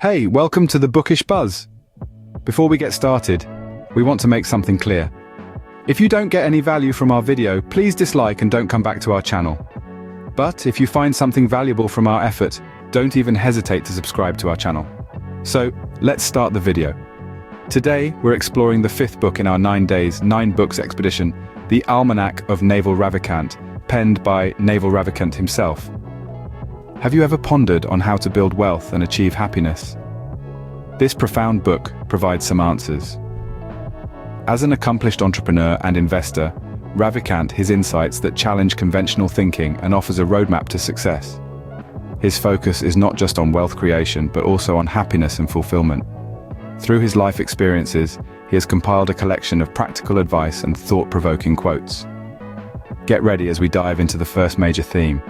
Hey, welcome to the Bookish Buzz. Before we get started, we want to make something clear. If you don't get any value from our video, please dislike and don't come back to our channel. But if you find something valuable from our effort, don't even hesitate to subscribe to our channel. So, let's start the video. Today, we're exploring the fifth book in our 9 days, 9 books expedition, the Almanack of Naval Ravikant, penned by Naval Ravikant himself. Have you ever pondered on how to build wealth and achieve happiness? This profound book provides some answers. As an accomplished entrepreneur and investor, Ravikant has insights that challenge conventional thinking and offers a roadmap to success. His focus is not just on wealth creation, but also on happiness and fulfillment. Through his life experiences, he has compiled a collection of practical advice and thought-provoking quotes. Get ready as we dive into the first major theme,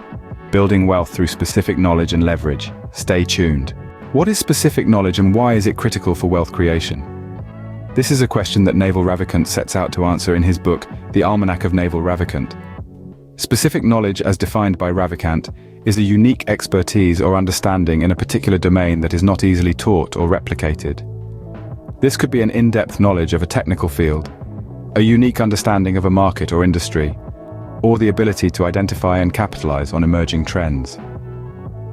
building wealth through specific knowledge and leverage. Stay tuned. What is specific knowledge and why is it critical for wealth creation? This is a question that Naval Ravikant sets out to answer in his book, The Almanack of Naval Ravikant. Specific knowledge, as defined by Ravikant, is a unique expertise or understanding in a particular domain that is not easily taught or replicated. This could be an in-depth knowledge of a technical field, a unique understanding of a market or industry, or the ability to identify and capitalize on emerging trends.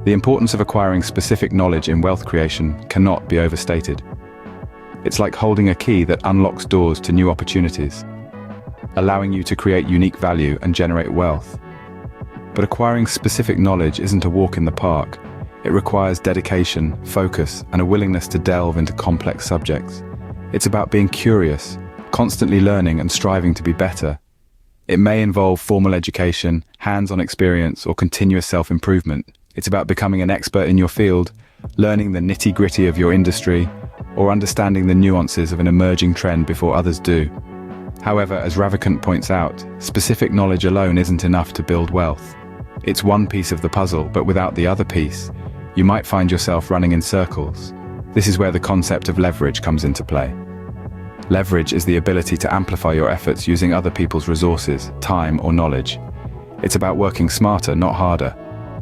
The importance of acquiring specific knowledge in wealth creation cannot be overstated. It's like holding a key that unlocks doors to new opportunities, allowing you to create unique value and generate wealth. But acquiring specific knowledge isn't a walk in the park. It requires dedication, focus, and a willingness to delve into complex subjects. It's about being curious, constantly learning and striving to be better. It may involve formal education, hands-on experience, or continuous self-improvement. It's about becoming an expert in your field, learning the nitty-gritty of your industry, or understanding the nuances of an emerging trend before others do. However, as Ravikant points out, specific knowledge alone isn't enough to build wealth. It's one piece of the puzzle, but without the other piece, you might find yourself running in circles. This is where the concept of leverage comes into play. Leverage is the ability to amplify your efforts using other people's resources, time, or knowledge. It's about working smarter, not harder.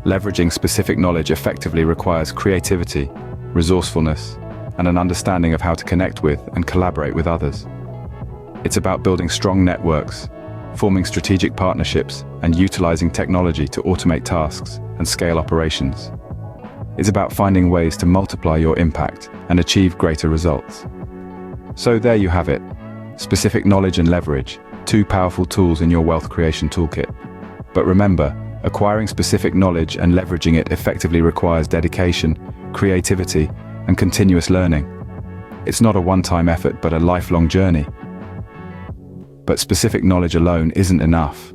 Leveraging specific knowledge effectively requires creativity, resourcefulness, and an understanding of how to connect with and collaborate with others. It's about building strong networks, forming strategic partnerships, and utilizing technology to automate tasks and scale operations. It's about finding ways to multiply your impact and achieve greater results. So there you have it, specific knowledge and leverage, 2 powerful tools in your wealth creation toolkit. But remember, acquiring specific knowledge and leveraging it effectively requires dedication, creativity, and continuous learning. It's not a one-time effort, but a lifelong journey. But specific knowledge alone isn't enough.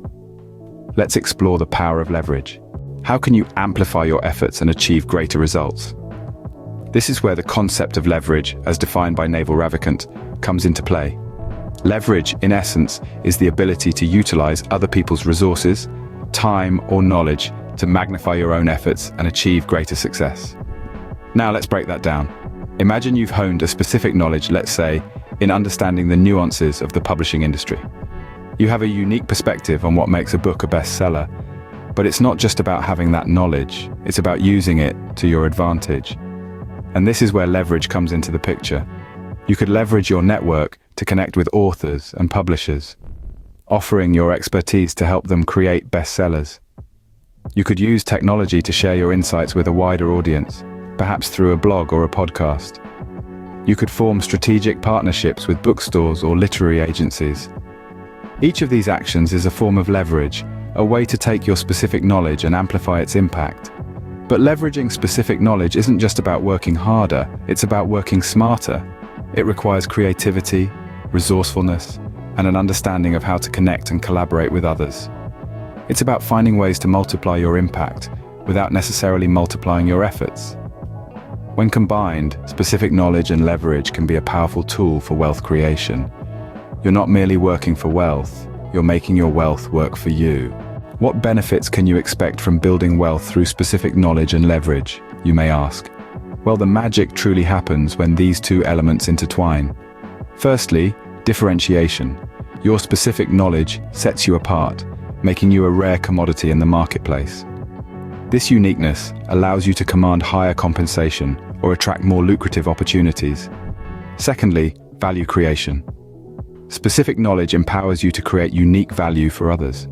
Let's explore the power of leverage. How can you amplify your efforts and achieve greater results? This is where the concept of leverage, as defined by Naval Ravikant, comes into play. Leverage, in essence, is the ability to utilize other people's resources, time, or knowledge to magnify your own efforts and achieve greater success. Now let's break that down. Imagine you've honed a specific knowledge, let's say, in understanding the nuances of the publishing industry. You have a unique perspective on what makes a book a bestseller, but it's not just about having that knowledge, it's about using it to your advantage. And this is where leverage comes into the picture. You could leverage your network to connect with authors and publishers, offering your expertise to help them create bestsellers. You could use technology to share your insights with a wider audience, perhaps through a blog or a podcast. You could form strategic partnerships with bookstores or literary agencies. Each of these actions is a form of leverage, a way to take your specific knowledge and amplify its impact. But leveraging specific knowledge isn't just about working harder, it's about working smarter. It requires creativity, resourcefulness, and an understanding of how to connect and collaborate with others. It's about finding ways to multiply your impact without necessarily multiplying your efforts. When combined, specific knowledge and leverage can be a powerful tool for wealth creation. You're not merely working for wealth, you're making your wealth work for you. What benefits can you expect from building wealth through specific knowledge and leverage, you may ask? Well, the magic truly happens when these 2 elements intertwine. Firstly, differentiation. Your specific knowledge sets you apart, making you a rare commodity in the marketplace. This uniqueness allows you to command higher compensation, or attract more lucrative opportunities. Secondly, value creation. Specific knowledge empowers you to create unique value for others.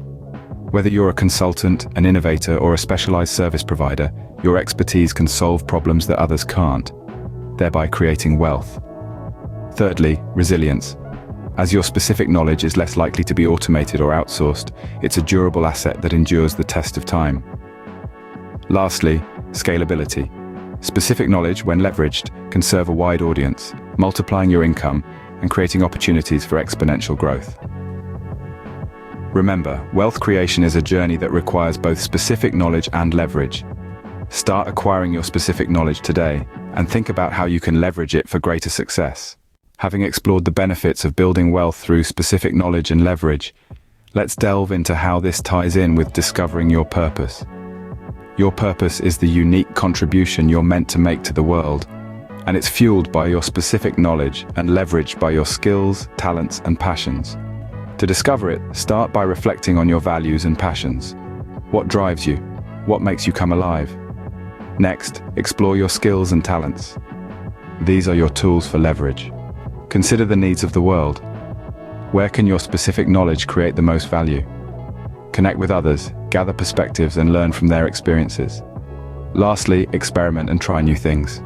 Whether you're a consultant, an innovator, or a specialized service provider, your expertise can solve problems that others can't, thereby creating wealth. Thirdly, resilience. As your specific knowledge is less likely to be automated or outsourced, it's a durable asset that endures the test of time. Lastly, scalability. Specific knowledge, when leveraged, can serve a wide audience, multiplying your income and creating opportunities for exponential growth. Remember, wealth creation is a journey that requires both specific knowledge and leverage. Start acquiring your specific knowledge today and think about how you can leverage it for greater success. Having explored the benefits of building wealth through specific knowledge and leverage, let's delve into how this ties in with discovering your purpose. Your purpose is the unique contribution you're meant to make to the world, and it's fueled by your specific knowledge and leveraged by your skills, talents, and passions. To discover it, start by reflecting on your values and passions. What drives you? What makes you come alive? Next, explore your skills and talents. These are your tools for leverage. Consider the needs of the world. Where can your specific knowledge create the most value? Connect with others, gather perspectives, and learn from their experiences. Lastly, experiment and try new things.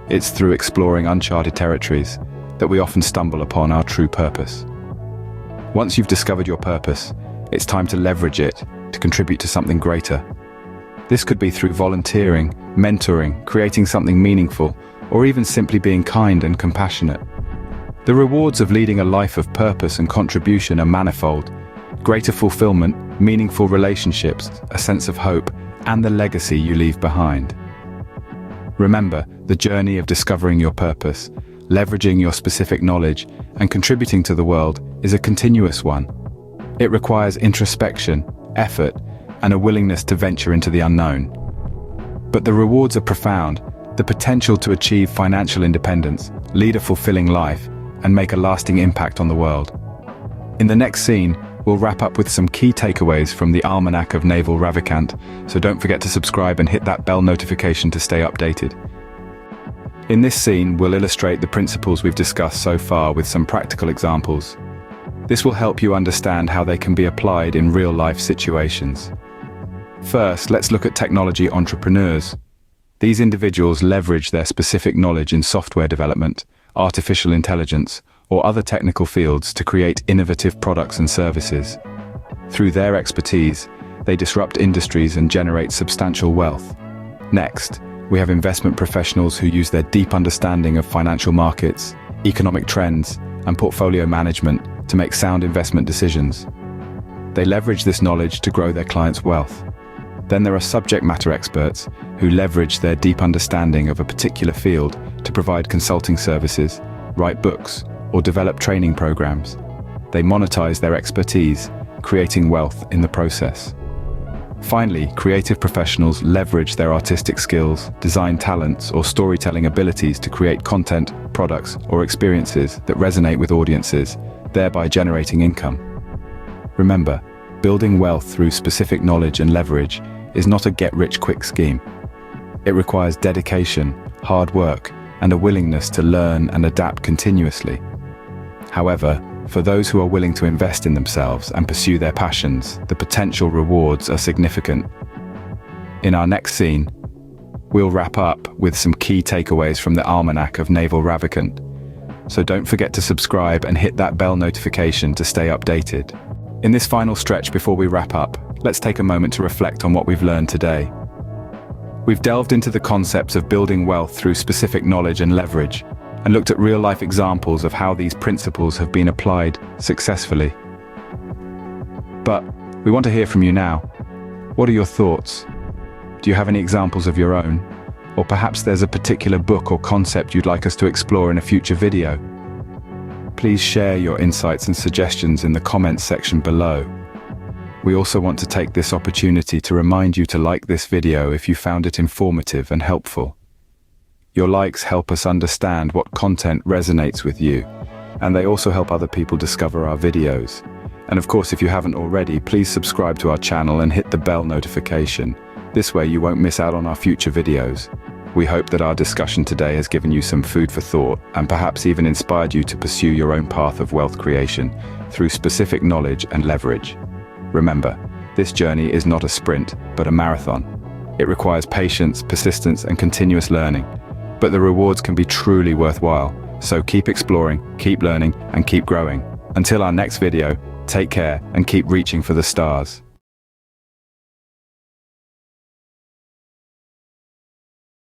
It's through exploring uncharted territories that we often stumble upon our true purpose. Once you've discovered your purpose, it's time to leverage it to contribute to something greater. This could be through volunteering, mentoring, creating something meaningful, or even simply being kind and compassionate. The rewards of leading a life of purpose and contribution are manifold. Greater fulfillment, meaningful relationships, a sense of hope, and the legacy you leave behind. Remember, the journey of discovering your purpose, leveraging your specific knowledge, and contributing to the world is a continuous one. It requires introspection, effort, and a willingness to venture into the unknown. But the rewards are profound: the potential to achieve financial independence, lead a fulfilling life, and make a lasting impact on the world. In the next scene, we'll wrap up with some key takeaways from the Almanack of Naval Ravikant, so don't forget to subscribe and hit that bell notification to stay updated. In this scene, we'll illustrate the principles we've discussed so far with some practical examples. This will help you understand how they can be applied in real-life situations. First, let's look at technology entrepreneurs. These individuals leverage their specific knowledge in software development, artificial intelligence, or other technical fields to create innovative products and services. Through their expertise, they disrupt industries and generate substantial wealth. Next, we have investment professionals who use their deep understanding of financial markets, economic trends, and portfolio management to make sound investment decisions. They leverage this knowledge to grow their clients' wealth. Then there are subject matter experts who leverage their deep understanding of a particular field to provide consulting services, write books, or develop training programs. They monetize their expertise, creating wealth in the process. Finally, creative professionals leverage their artistic skills, design talents, or storytelling abilities to create content, products, or experiences that resonate with audiences, thereby generating income. Remember, building wealth through specific knowledge and leverage is not a get-rich-quick scheme. It requires dedication, hard work, and a willingness to learn and adapt continuously. However, for those who are willing to invest in themselves and pursue their passions, the potential rewards are significant. In our next scene, we'll wrap up with some key takeaways from the Almanack of Naval Ravikant. So don't forget to subscribe and hit that bell notification to stay updated. In this final stretch before we wrap up, let's take a moment to reflect on what we've learned today. We've delved into the concepts of building wealth through specific knowledge and leverage, and looked at real-life examples of how these principles have been applied successfully. But we want to hear from you now. What are your thoughts? Do you have any examples of your own? Or perhaps there's a particular book or concept you'd like us to explore in a future video? Please share your insights and suggestions in the comments section below. We also want to take this opportunity to remind you to like this video if you found it informative and helpful. Your likes help us understand what content resonates with you, and they also help other people discover our videos. And of course, if you haven't already, please subscribe to our channel and hit the bell notification. This way you won't miss out on our future videos. We hope that our discussion today has given you some food for thought and perhaps even inspired you to pursue your own path of wealth creation through specific knowledge and leverage. Remember, this journey is not a sprint, but a marathon. It requires patience, persistence, and continuous learning. But the rewards can be truly worthwhile. So keep exploring, keep learning, and keep growing. Until our next video, take care and keep reaching for the stars.